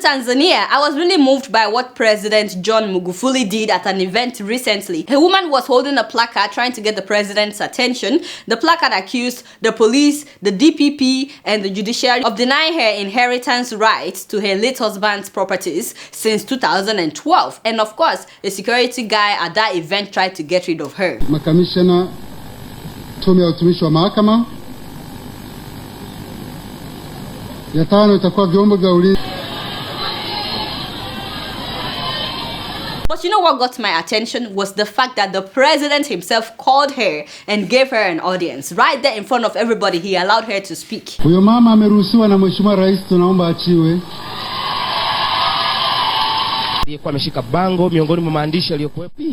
Tanzania, I was really moved by what President John Magufuli did at an event recently. A woman was holding a placard trying to get the president's attention. The placard accused the police, the DPP, and the judiciary of denying her inheritance rights to her late husband's properties since 2012. And of course, a security guy at that event tried to get rid of her. Makamishna tume ya utumishi wa mahakama. Ya tano itakuwa vyombo vya ulinzi. But you know what got my attention was the fact that the president himself called her and gave her an audience. Right there in front of everybody, he allowed her to speak. Huyo mama ameruhusiwa na Mheshimiwa Rais, tunaomba achiwe. Aliyekuwa ameshika bango miongoni mwa maandishi aliyokuwepo.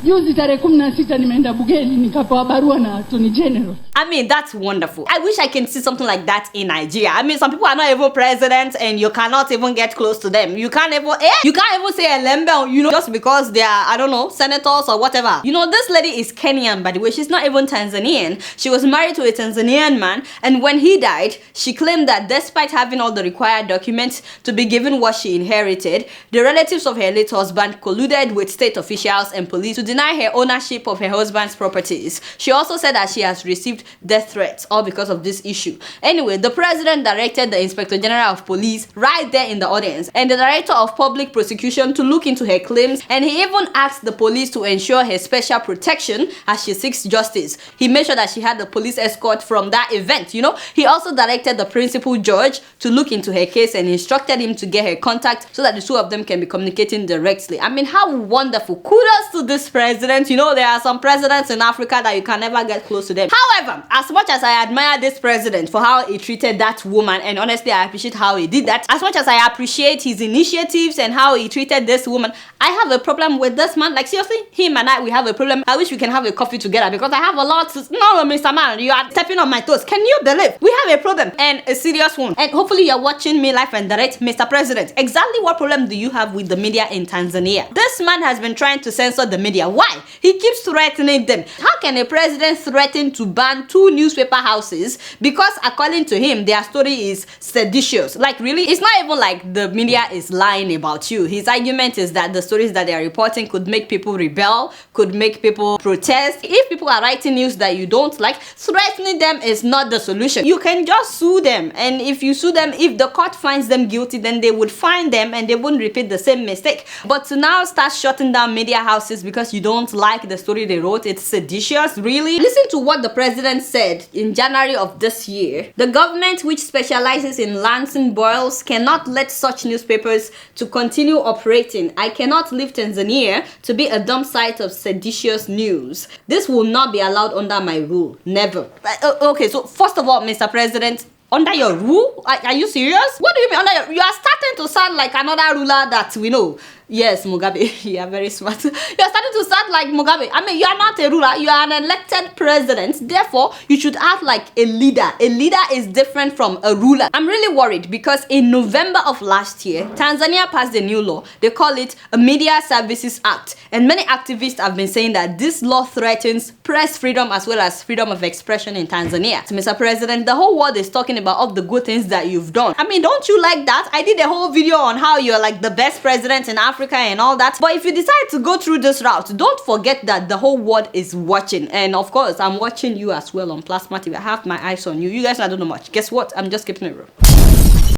Juzi tarehe 16 nimeenda bungeni nikapewa barua na Attorney General. I mean, that's wonderful. I wish I can see something like that in Nigeria. I mean, some people are not even presidents and you cannot even get close to them. You can't even say a lembe, you know, just because they are, I don't know, senators or whatever. You know, this lady is Kenyan, by the way. She's not even Tanzanian. She was married to a Tanzanian man, and when he died, she claimed that despite having all the required documents to be given what she inherited, the relatives of her late husband colluded with state officials and police to deny her ownership of her husband's properties. She also said that she has received death threats, all because of this issue. Anyway, the president directed the Inspector General of Police right there in the audience and the Director of Public Prosecution to look into her claims, and he even asked the police to ensure her special protection as she seeks justice. He made sure that she had the police escort from that event, you know. He also directed the principal judge to look into her case and instructed him to get her contact so that the two of them can be communicating directly. I mean, how wonderful. Kudos to this president. You know, there are some presidents in Africa that you can never get close to them. However, as much as I admire this president for how he treated that woman, and honestly I appreciate how he did that, as much as I appreciate his initiatives and how he treated this woman, I have a problem with this man. Like, seriously, him and we have a problem. I wish we can have a coffee together because I have a lot to... No, Mr. Man, you are stepping on my toes. Can you believe? We have a problem, and a serious one. And hopefully you're watching me live and direct. Mr. President, exactly what problem do you have with the media in Tanzania? This man has been trying to censor the media. Why? He keeps threatening them. How can a president threaten to ban 2 newspaper houses because according to him their story is seditious? Like, really? It's not even like the media is lying about you. His argument is that the stories that they are reporting could make people rebel, could make people protest. If people are writing news that you don't like, threatening them is not the solution. You can just sue them, and if you sue them, if the court finds them guilty, then they would fine them and they wouldn't repeat the same mistake. But to now start shutting down media houses because you don't like the story they wrote, it's seditious, really? Listen to what the president said in January of this year. The government, which specializes in lancing boils, cannot let such newspapers to continue operating. I cannot leave Tanzania to be a dump site of seditious news. This will not be allowed under my rule. Never. Okay, so first of all, Mr. President, under your rule? Are you serious? What do you mean under your... You are starting to sound like another ruler that we know. Yes, Mugabe, you are very smart. You are starting to sound like Mugabe. I mean, you are not a ruler, you are an elected president. Therefore, you should act like a leader. A leader is different from a ruler. I'm really worried because in November of last year, Tanzania passed a new law. They call it a Media Services Act. And many activists have been saying that this law threatens press freedom as well as freedom of expression in Tanzania. So, Mr. President, the whole world is talking about all the good things that you've done. I mean, don't you like that? I did a whole video on how you're like the best president in Africa and all that. But if you decide to go through this route, don't forget that the whole world is watching. And of course, I'm watching you as well on Plasma TV. I have my eyes on you. You guys, I don't know much. Guess what? I'm just keeping it real.